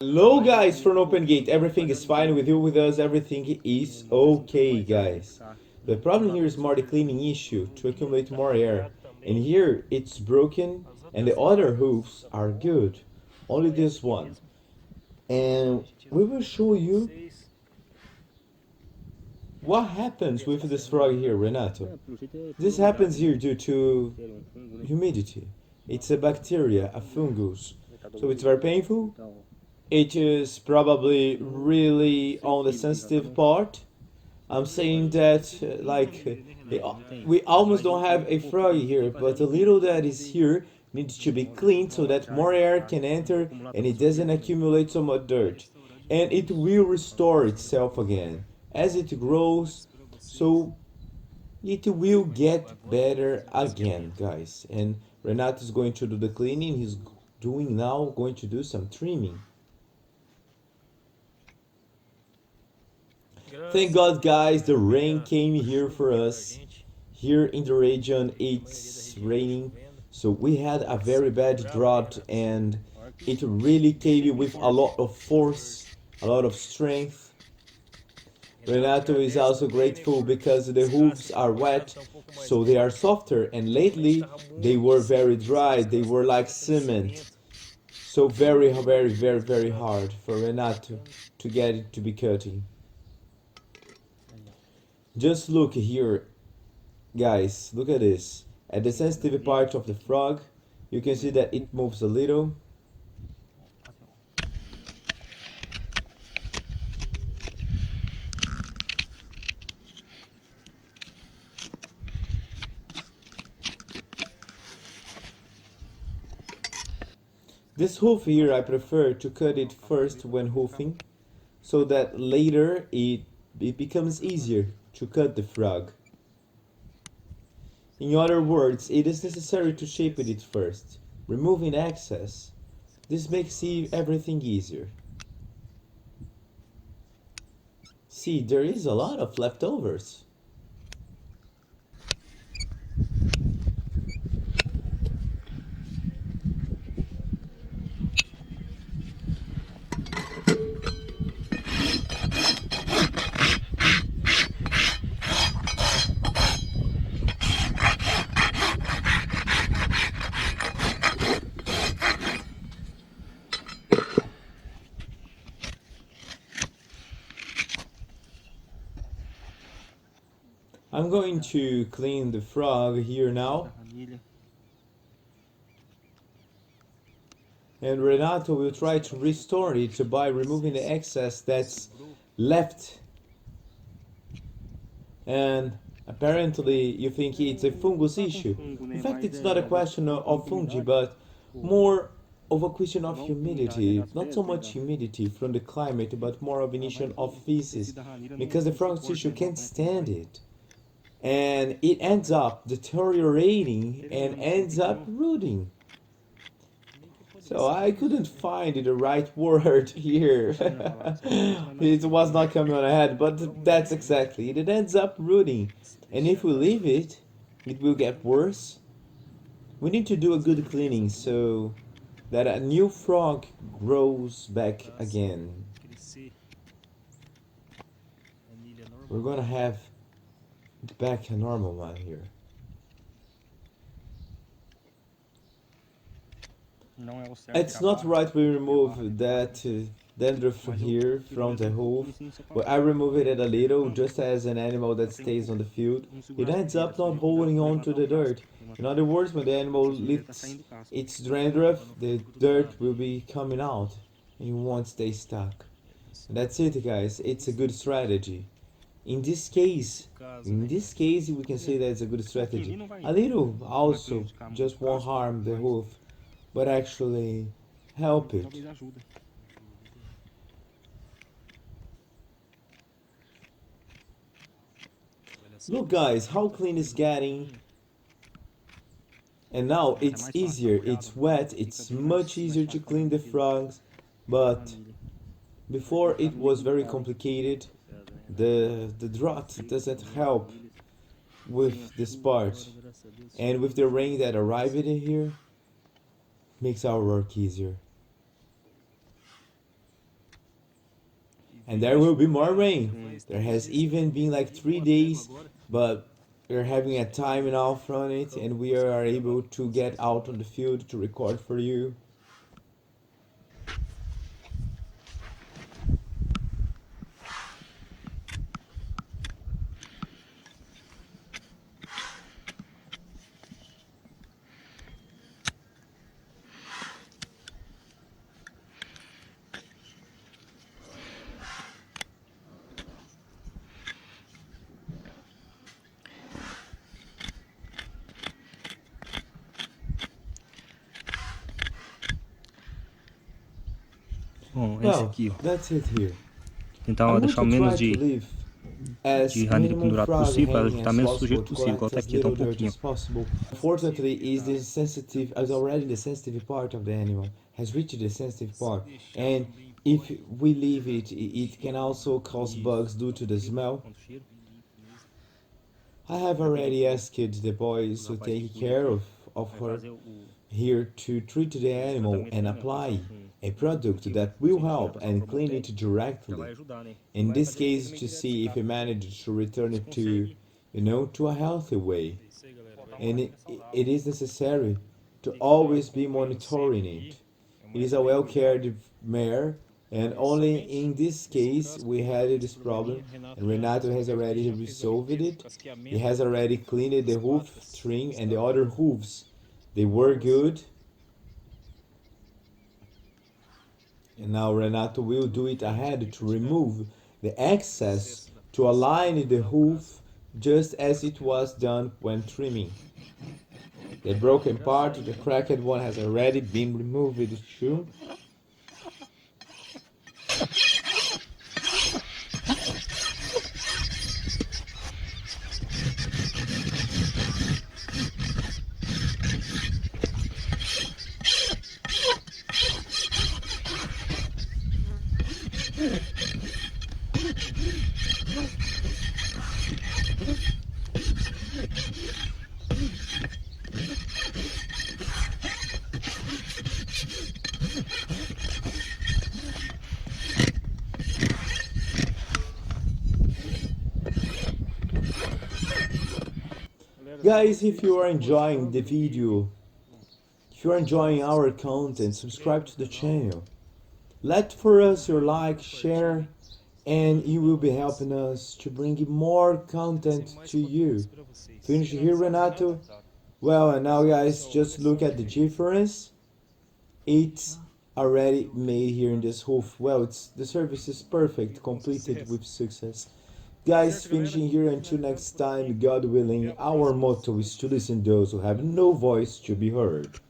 Hello guys from Open Gate, everything is fine with you, with us, everything is okay guys. The problem here is more the cleaning issue to accumulate more air. And here it's broken and the other hoofs are good. Only this one. And we will show you what happens with this frog here, Renato. This happens here due to humidity. It's a bacteria, a fungus. So it's very painful. It is probably really on the sensitive part. I'm saying that we almost don't have a frog here, but the little that is here needs to be cleaned so that more air can enter and it doesn't accumulate so much dirt. And it will restore itself again as it grows, so it will get better again, guys. And Renato is going to do the cleaning. He's doing now, going to do some trimming. Thank God, guys, the rain came here for us. Here in the region, it's raining. So we had a very bad drought and it really came with a lot of force, a lot of strength. Renato is also grateful because the hooves are wet, so they are softer, and lately they were very dry, they were like cement. So very hard for Renato to get it to be cutting. Just look here, guys, look at this. At the sensitive part of the frog, you can see that it moves a little. This hoof here, I prefer to cut it first when hoofing, so that later it becomes easier to cut the frog. In other words, it is necessary to shape it first, removing excess. This makes everything easier. See, there is a lot of leftovers. I'm going to clean the frog here now. And Renato will try to restore it by removing the excess that's left. And apparently you think it's a fungus issue. In fact, it's not a question of fungi, but more of a question of humidity. Not so much humidity from the climate, but more of an issue of feces, because the frog's tissue can't stand it. And it ends up deteriorating and ends up rotting. So I couldn't find the right word here. It was not coming on ahead, but that's exactly it. It ends up rooting. And if we leave it, it will get worse. We need to do a good cleaning so that a new frog grows back again. We're gonna have back a normal one here. It's not right we remove that dandruff here from the hoof, but I remove it a little just as an animal that stays on the field. It ends up not holding on to the dirt. In other words, when the animal lifts its dandruff, the dirt will be coming out and it won't stay stuck. And that's it, guys. It's a good strategy. In this case, we can say that it's a good strategy. A little also just won't harm the hoof, but actually help it. Look guys, how clean it's getting. And now it's easier, it's wet, it's much easier to clean the frogs, but before it was very complicated. The drought doesn't help with this part, and with the rain that arrived in here, makes our work easier. And there will be more rain. There has even been like 3 days, but we're having a time off from it, and we are able to get out on the field to record for you. Bom, esse Well, aqui, ó. that's it here. Tentar I'm going deixar o to menos try to leave as de ranilha minimum pendurado frog possível, para hanging estar as menos possible sujeito to possível, igual collect tá as aqui, tá um little dirt pouquinho. as possible. Unfortunately, is already the sensitive part of the animal, has reached the sensitive part, and if we leave it, it can also cause bugs due to the smell. I have already asked the boys to take care of her here to treat the animal and apply a product that will help and clean it directly. In this case, to see if we manage to return it to, to a healthy way. And it is necessary to always be monitoring it. It is a well cared mare, and only in this case we had this problem, and Renato has already resolved it. He has already cleaned the hoof string and the other hooves. They were good. And now Renato will do it ahead to remove the excess to align the hoof just as it was done when trimming. The broken part, the cracked one, has already been removed too. Guys, if you are enjoying the video, if you are enjoying our content, subscribe to the channel. Let for us your like, share, and you will be helping us to bring more content to you. Finish here, Renato? Well, and now guys, just look at the difference. It's already made here in this hoof. Well, the service is perfect, completed with success. Guys, finishing here until next time, God willing, our motto is to listen those who have no voice to be heard.